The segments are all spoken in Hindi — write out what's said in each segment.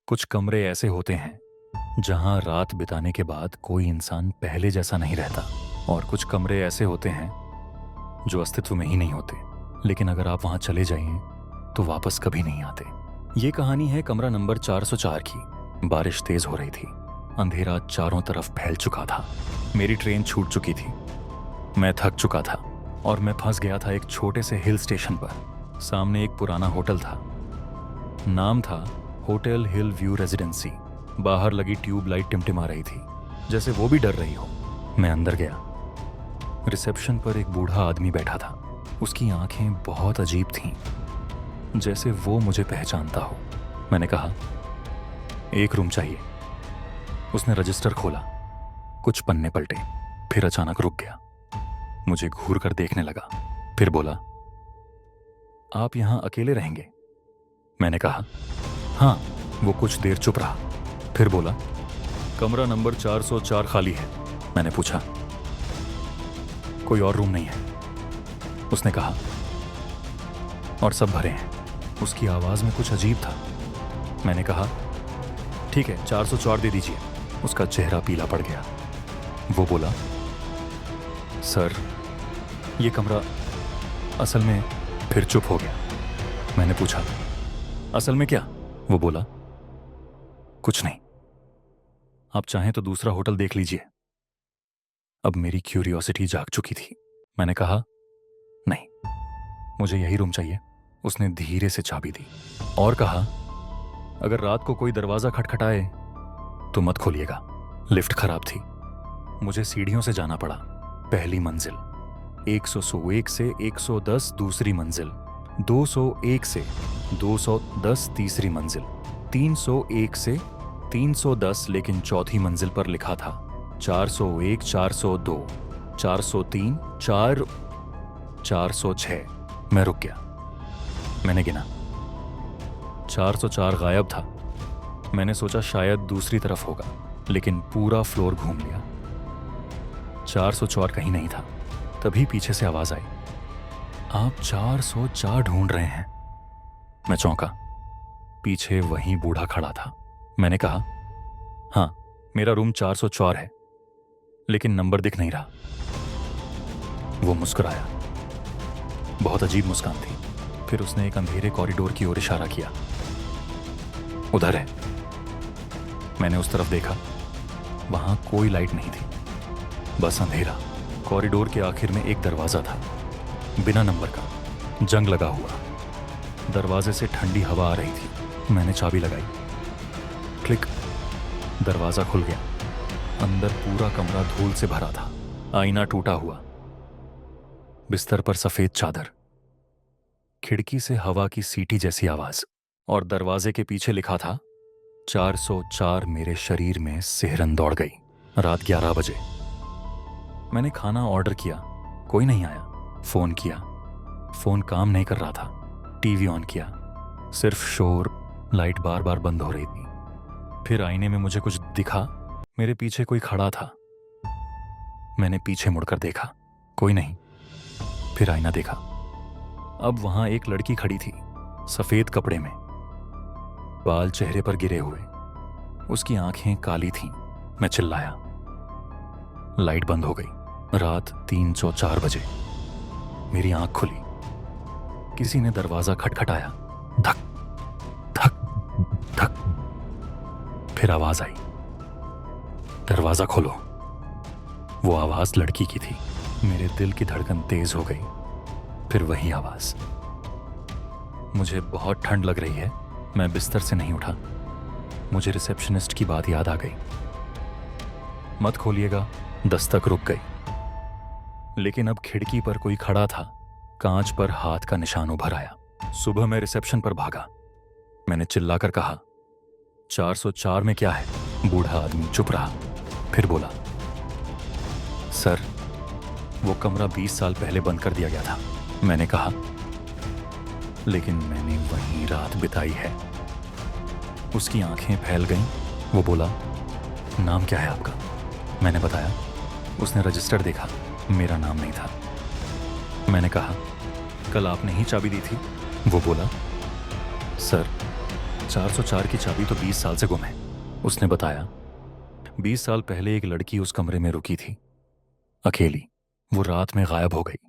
कुछ कमरे ऐसे होते हैं जहां रात बिताने के बाद कोई इंसान पहले जैसा नहीं रहता, और कुछ कमरे ऐसे होते हैं जो अस्तित्व में ही नहीं होते, लेकिन अगर आप वहां चले जाइए तो वापस कभी नहीं आते। ये कहानी है कमरा नंबर 404 की। बारिश तेज हो रही थी, अंधेरा चारों तरफ फैल चुका था, मेरी ट्रेन छूट चुकी थी, मैं थक चुका था और मैं फंस गया था एक छोटे से हिल स्टेशन पर। सामने एक पुराना होटल था, नाम था होटल हिल व्यू रेजिडेंसी। बाहर लगी ट्यूब लाइट टिमटिमा रही थी, जैसे वो भी डर रही हो। मैं अंदर गया। रिसेप्शन पर एक बूढ़ा आदमी बैठा था। उसकी आंखें बहुत अजीब थीं, जैसे वो मुझे पहचानता हो। मैंने कहा, एक रूम चाहिए। उसने रजिस्टर खोला, कुछ पन्ने पलटे, फिर अचानक रुक गया, मुझे घूर कर देखने लगा, फिर बोला, आप यहां अकेले रहेंगे? मैंने कहा, हाँ। वो कुछ देर चुप रहा, फिर बोला, कमरा नंबर 404 खाली है। मैंने पूछा, कोई और रूम नहीं है? उसने कहा, और सब भरे हैं। उसकी आवाज में कुछ अजीब था। मैंने कहा, ठीक है, 404 दे दीजिए। उसका चेहरा पीला पड़ गया। वो बोला, सर, ये कमरा असल में। फिर चुप हो गया। मैंने पूछा, असल में क्या? वो बोला, कुछ नहीं, आप चाहें तो दूसरा होटल देख लीजिए। अब मेरी क्यूरियोसिटी जाग चुकी थी। मैंने कहा, नहीं, मुझे यही रूम चाहिए। उसने धीरे से चाबी दी और कहा, अगर रात को कोई दरवाजा खटखटाए तो मत खोलिएगा। लिफ्ट खराब थी, मुझे सीढ़ियों से जाना पड़ा। पहली मंजिल, 101 से 110 दूसरी मंजिल, 201 से 210 तीसरी मंजिल, 301 से 310, लेकिन चौथी मंजिल पर लिखा था 401, 402, 403, 406। मैं रुक गया। मैंने गिना, 404 गायब था। मैंने सोचा शायद दूसरी तरफ होगा, लेकिन पूरा फ्लोर घूम लिया, 404 कहीं नहीं था। तभी पीछे से आवाज आई, आप 404 ढूंढ रहे हैं? मैं चौंका। पीछे वहीं बूढ़ा खड़ा था। मैंने कहा, हाँ, मेरा रूम 404 है, लेकिन नंबर दिख नहीं रहा। वो मुस्कुराया, बहुत अजीब मुस्कान थी। फिर उसने एक अंधेरे कॉरिडोर की ओर इशारा किया, उधर है। मैंने उस तरफ देखा, वहां कोई लाइट नहीं थी, बस अंधेरा। कॉरिडोर के आखिर में एक दरवाजा था, बिना नंबर का, जंग लगा हुआ। दरवाजे से ठंडी हवा आ रही थी। मैंने चाबी लगाई, क्लिक, दरवाजा खुल गया। अंदर पूरा कमरा धूल से भरा था, आईना टूटा हुआ, बिस्तर पर सफेद चादर, खिड़की से हवा की सीटी जैसी आवाज, और दरवाजे के पीछे लिखा था 404। मेरे शरीर में सिहरन दौड़ गई। रात 11 बजे। मैंने खाना ऑर्डर किया, कोई नहीं आया। फोन किया, फोन काम नहीं कर रहा था। टीवी ऑन किया, सिर्फ शोर, लाइट बार बार बंद हो रही थी। फिर आईने में मुझे कुछ दिखा, मेरे पीछे कोई खड़ा था। मैंने पीछे मुड़कर देखा, कोई नहीं। फिर आईना देखा, अब वहां एक लड़की खड़ी थी, सफेद कपड़े में, बाल चेहरे पर गिरे हुए, उसकी आंखें काली थीं। मैं चिल्लाया, लाइट बंद हो गई। रात 304 बजे। मेरी आंख खुली, किसी ने दरवाजा खटखटाया, धक धक धक। फिर आवाज आई, दरवाजा खोलो। वो आवाज लड़की की थी। मेरे दिल की धड़कन तेज हो गई। फिर वही आवाज। मुझे बहुत ठंड लग रही है। मैं बिस्तर से नहीं उठा। मुझे रिसेप्शनिस्ट की बात याद आ गई, मत खोलिएगा। दस्तक रुक गई, लेकिन अब खिड़की पर कोई खड़ा था। कांच पर हाथ का निशान उभर आया। सुबह मैं रिसेप्शन पर भागा। मैंने चिल्लाकर कहा, 404 में क्या है? बूढ़ा आदमी चुप रहा, फिर बोला, सर, वो कमरा 20 साल पहले बंद कर दिया गया था। मैंने कहा, लेकिन मैंने वहीं रात बिताई है। उसकी आंखें फैल गईं। वो बोला, नाम क्या है आपका? मैंने बताया। उसने रजिस्टर देखा, मेरा नाम नहीं था। मैंने कहा, कल आपने ही चाबी दी थी। वो बोला, सर, 404 की चाबी तो 20 साल से गुम है। उसने बताया 20 साल पहले एक लड़की उस कमरे में रुकी थी, अकेली। वो रात में गायब हो गई।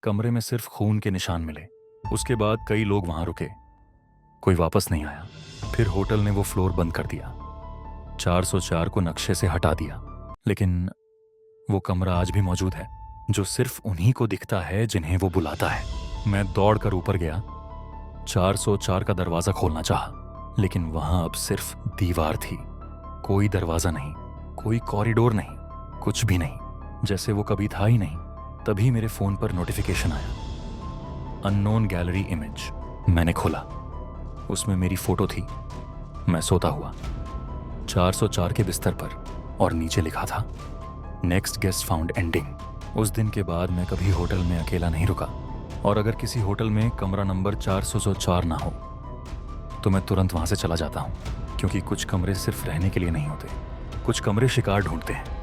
कमरे में सिर्फ खून के निशान मिले। उसके बाद कई लोग वहां रुके, कोई वापस नहीं आया। फिर होटल ने वो फ्लोर बंद कर दिया, 404 को नक्शे से हटा दिया। लेकिन वो कमरा आज भी मौजूद है, जो सिर्फ उन्हीं को दिखता है जिन्हें वो बुलाता है। मैं दौड़कर ऊपर गया, 404 का दरवाजा खोलना चाहा, लेकिन वहां अब सिर्फ दीवार थी। कोई दरवाजा नहीं, कोई कॉरिडोर नहीं, कुछ भी नहीं, जैसे वो कभी था ही नहीं। तभी मेरे फोन पर नोटिफिकेशन आया, अननोन गैलरी इमेज। मैंने खोला, उसमें मेरी फोटो थी, मैं सोता हुआ 404 के बिस्तर पर, और नीचे लिखा था नेक्स्ट गेस्ट फाउंड एंडिंग। उस दिन के बाद मैं कभी होटल में अकेला नहीं रुका, और अगर किसी होटल में कमरा नंबर 404 ना हो तो मैं तुरंत वहां से चला जाता हूं, क्योंकि कुछ कमरे सिर्फ रहने के लिए नहीं होते, कुछ कमरे शिकार ढूंढते हैं।